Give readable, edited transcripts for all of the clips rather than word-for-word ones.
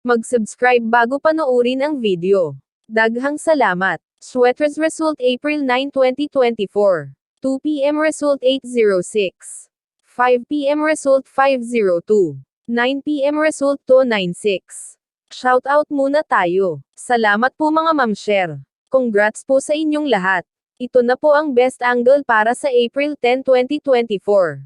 Mag-subscribe bago panoorin ang video. Daghang salamat. Sweaters result April 9, 2024. 2 p.m. result 806. 5 p.m. result 502. 9 p.m. result 296. Shoutout muna tayo. Salamat po mga ma'am-share. Congrats po sa inyong lahat. Ito na po ang best angle para sa April 10, 2024.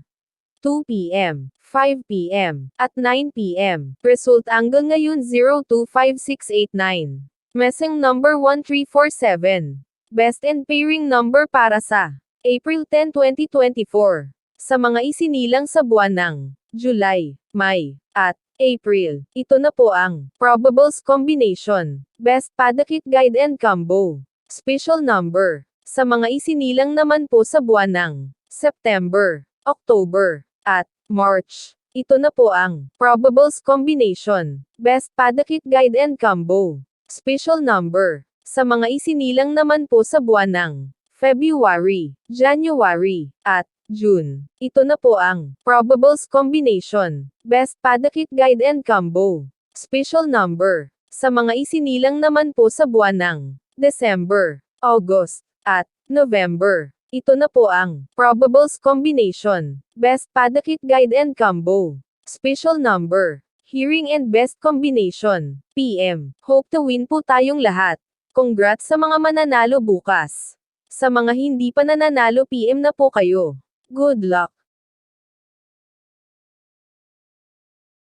2 p.m., 5 p.m., at 9 p.m. Result angle ngayon 025689. Messing number 1347. Best and pairing number para sa April 10, 2024. Sa mga isinilang sa buwan ng July, May, at April, ito na po ang probables combination. Best Padakit Guide and Combo. Special number. Sa mga isinilang naman po sa buwan ng September, October, at March, ito na po ang probables combination. Best Padakit Guide and Combo. Special number. Sa mga isinilang naman po sa buwan ng February, January, at June, ito na po ang probables combination. Best Padakit Guide and Combo. Special number. Sa mga isinilang naman po sa buwan ng December, August, at November, ito na po ang probables combination. Best Padakit Guide and Combo. Special number. Hearing and best combination. PM. Hope to win po tayong lahat. Congrats sa mga mananalo bukas. Sa mga hindi pa nananalo PM na po kayo. Good luck.